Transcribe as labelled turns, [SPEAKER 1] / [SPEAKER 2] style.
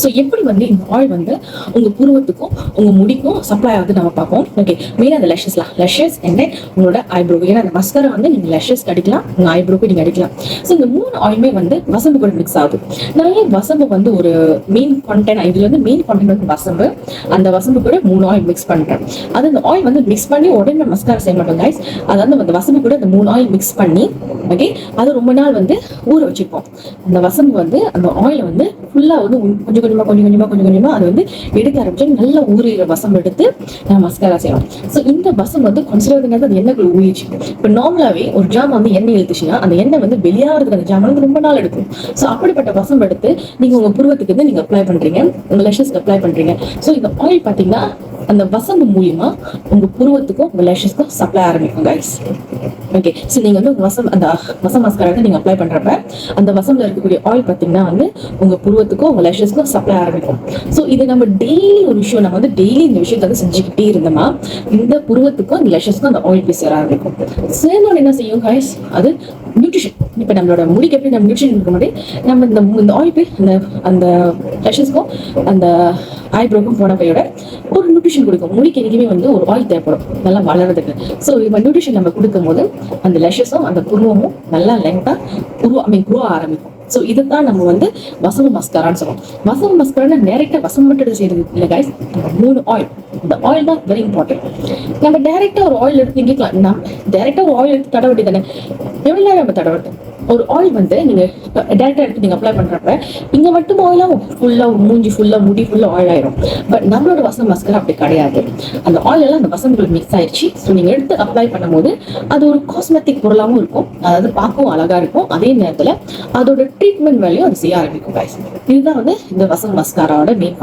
[SPEAKER 1] So எப்படி வந்து இந்த ஆயில் வந்து உங்க புருவத்துக்கும் உங்க முடிக்கும் சப்ளை ஆகுது நம்ம பார்ப்போம். ஓகே, மெயினாக அந்த லெஷஸ் அண்ட் தென் உங்களோட ஐப்ரோ. ஏன்னா அந்த மஸ்கரா வந்து நீங்க லெஷஸ் அடிக்கலாம், உங்க ஐப்ரோக்கு நீங்க அடிக்கலாம். ஸோ இந்த 3 ஆயிலுமே வந்து வசம்பு கூட மிக்ஸ் ஆகுது. நிறைய வசம்பு வந்து ஒரு மெயின் கண்டென்ட், இதுல வந்து மெயின் கண்டென்ட் வந்து வசம்பு. அந்த வசம்பு கூட 3 ஆயில் மிக்ஸ் பண்றேன். அது அந்த ஆயில் வந்து மிக்ஸ் பண்ணி உடனே மஸ்காரா செய்ய மாட்டோம் கைஸ். அதாவது அந்த வசம்பு கூட அந்த 3 ஆயில் மிக்ஸ் பண்ணி ஓகே அது ரொம்ப நாள் வந்து ஊற வச்சிருப்போம். அந்த வசம்பு வந்து அந்த ஆயிலை வந்து ஃபுல்லா வந்து கொஞ்சம் கொஞ்சமா அது வந்து எடுக்க ஆரம்பிச்சு நல்லா ஊறிற வசம் எடுத்து மஸ்காரா செய்யலாம். ஸோ இந்த வசம் வந்து கொஞ்சம் அது எண்ணெய்க்குள்ள ஊறிச்சு. இப்போ நார்மலாவே ஒரு ஜாம் வந்து எண்ணெய் இழுத்துச்சுன்னா அந்த எண்ணெய் வந்து வெளியாகிறதுக்கு அந்த ஜாம் வந்து ரொம்ப நாள் எடுக்கும். ஸோ அப்படிப்பட்ட வசம் எடுத்து நீங்க உங்க புருவத்துக்கு வந்து நீங்க அப்ளை பண்றீங்க, உங்க லெஷஸ்க்கு அப்ளை பண்றீங்க. ஸோ இந்த ஆயில் பாத்தீங்கன்னா அந்த வசம்பு மூலியமா உங்க புருவத்துக்கும் உங்க லெஷஸ்க்கும் சப்ளை ஆரம்பிக்கும் கைஸ். ஓகே, ஸோ நீங்க வந்து அந்த வசம் மஸ்காரா நீங்க அப்ளை பண்றப்ப அந்த வசம்ல இருக்கக்கூடிய ஆயில் பாத்தீங்கன்னா வந்து உங்க புருவத்துக்கும் உங்க லெஷஸ்க்கும் சப்ளை ஆரம்பிக்கும். ஸோ இது நம்ம டெய்லி ஒரு விஷயம், நம்ம வந்து டெய்லி இந்த விஷயத்த வந்து செஞ்சுக்கிட்டே இருந்தோமா இந்த புருவத்துக்கும் இந்த லெஷஸ்க்கும் அந்த ஆயில் போய் சேர ஆரம்பிக்கும். சேர்ந்தோட என்ன செய்யும் கைஸ், அது நியூட்ரிஷன். இப்போ நம்மளோட முடிக்கு எப்படி நம்ம நியூட்ரிஷன் இருக்க மாதிரி நம்ம இந்த ஆயில் போய் அந்த லெஷஸ்க்கும் அந்த ஐப்ரோக்கும் போன கையோட ஒரு நியூட்ரிஷன் கொடுக்கும். முடிக்கு எங்கேயுமே வந்து ஒரு ஆயில் தேவைப்படும் நல்லா வளர்றதுக்கு. ஸோ இப்போ நியூட்ரிஷன் நம்ம கொடுக்கும் போது அந்த லெஷஸும் அந்த புருவமும் நல்லா லெங்தா குரோ ஆரம்பிக்கும். ஸோ இதுதான் நம்ம வந்து வசம்பு மஸ்காரான்னு சொல்லுவோம். வசம்பு மஸ்காரா டைரக்டா வசம்பு மட்டும் செய்யறது இல்லை கைஸ். 3 ஆயில், இந்த ஆயில் தான் வெரி இம்பார்ட்டன்ட். நம்ம டைரக்டா ஒரு ஆயில் எடுத்து இங்கிக்கலாம், நம்ம டைரக்டா ஒரு ஆயில் எடுத்து தடவட்டி தானே எவ்வளவு நேரம் நம்ம தடவட்டு. ஒரு ஆயில் வந்து நீங்க டைரக்டா எடுத்து நீங்க அப்ளை பண்றப்ப இங்க மட்டும் ஆயிலும் ஃபுல்லா மூஞ்சி ஃபுல்லா முடி ஃபுல்லா ஆயில் ஆயிரும். பட் நம்மளோட வசம் மஸ்கரா அப்படி கிடையாது. அந்த ஆயில் எல்லாம் அந்த வசம்புகள் மிக்ஸ் ஆயிடுச்சு. ஸோ நீங்க எடுத்து அப்ளை பண்ணும்போது அது ஒரு காஸ்மெட்டிக் பொருளாகவும் இருக்கும், அதாவது பார்க்கவும் அழகா இருக்கும். அதே நேரத்துல அதோட ட்ரீட்மெண்ட் வேலையும் அது செய்ய ஆரம்பிக்கும் கைஸ். இதுதான் வந்து இந்த வசம் மஸ்காராவோட மெயின்.